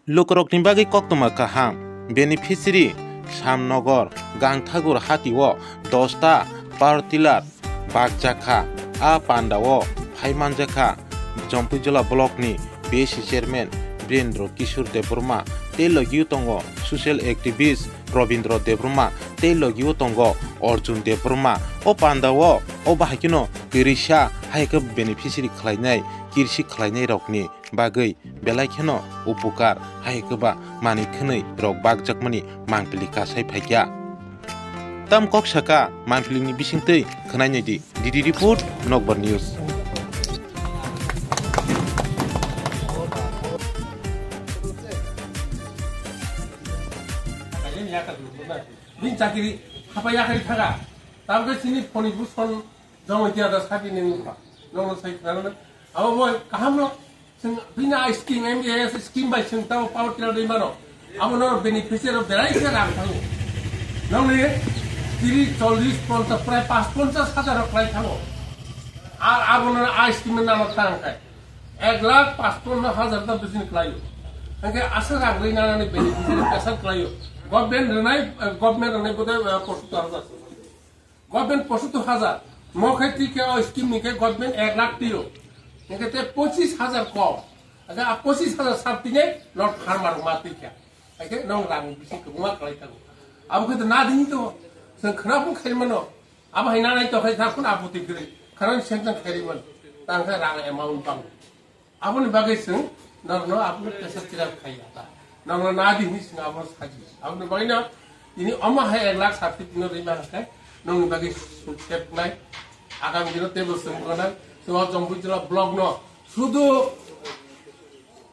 Lukrokni bagi koktoma kaham beneficiary Samnogor Gangthagur Hatiwo 10ta power tiller Bagjakha a Pandao Phaimanjakha Jompujula block ni BC chairman Brendro Kishore Debruma Telogiu tongo social activist Robindro Debruma Telogiu tongo Arjun Debruma o Pandao o bahakino Kirisha haika beneficiary khlainai kirsi khlainai rokni bagai belai kheno upukar haikaba mani khwnai rok bagjakmani mangpili kasai phaikya tam kok saka mangpilini bisingtei khnainai di DD report Nokbar news bin chakiri hapaya khai thaga tamke sini phoni buson jongtia da sabi ning nong sai kana abo boy kahamno sing bina scheme MAS scheme by sing taw power tiller dei mano abo no beneficiary of berai se ram thango nong ne 30 40 50 প্রায় 50,000 প্রায় থাকো আর আপনার I স্কিমের নাম থাকায় 1,55,000 টা বেশি ক্লাইও আগে আসা রাখবে না না বেনিফিশিয়ারি পেশা ক্লাইও গভর্নমেন্ট রেনাই বোধ 75,000 গভর্নমেন্ট 75,000 মখে থেকে স্কিম নিকে গভর্নমেন্ট 1 লাখ দিও এতে 25,000 কম আগে 25,000 সাবতিনে নট ফার্মার মাতিকা আগে নং রাং বেশি কুমা ক্লাই থাকো আবো কিন্তু না দিনি তো जों खोनाफुं खारिमोन आबो हायनानै तो हाय थाखुन आबुति गरि खारन सेंजन खारिमोन तांखा रां एमाउन्ट बां आबोनि बागै जों नरनो आबुनि पेसा तिरा खाया ता नरनो नादि नि सिं आबो साजि आबुनि बागैना इनि अमा हाय 1 लाख साबति नो रिमा खाय नंनि बागै सुखेबनाय आगामी दिनो टेबल जों गनाय जों जम्बुजला ब्लग न শুধু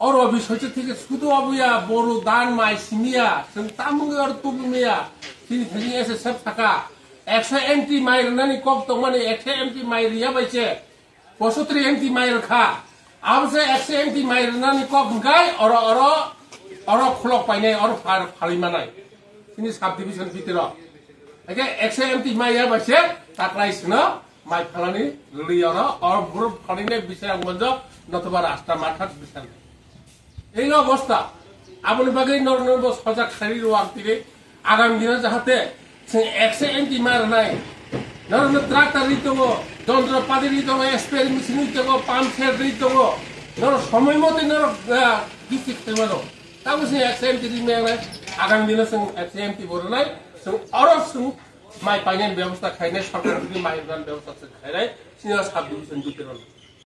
और বিষয় থেকে শুধু আবুয়া বড় দান মাই সিমিয়া जों तामुंगर तुबुमिया তিনি থাকি এসে সব থাকা 100 এমটি মাইল নানি কক তো মানে 100 এমটি মাইল রিয়া বাইছে 75 এমটি মাইল খা আবসে 100 এমটি মাইল নানি কক গাই অর খলক পাইনে অর ফালি মানাই তিনি সাব ডিভিশন ভিতর আগে 100 এমটি মাইল বাইছে তাকলাইছ না মাই ফালানি লিয়র অর গ্রুপ ফালিনে বিষয় মধ্য নতবা রাস্তা মাথার বিষয় এই অবস্থা আপনি বাগৈ নরনব সজাগ খালি রোয়াক্তিরে आगामी दिन जाहाते जों 100 एमटी मार नाय नरनो ट्राक्टर रितगो যন্ত্রপাতি रितगो स्प्रे मेसिन रितगो पाम्प सेट रितगो नर समय मते नर गिसिक तेमारो ताबो जों 100 एमटी रिमेनाय आगामी दिन जों 100 एमटी बरनाय जों अरो जों माइ पाइनाय व्यवस्था खायनाय सरकारनि माइ गान व्यवस्था खायनाय सिना साब डिभिजन बितरन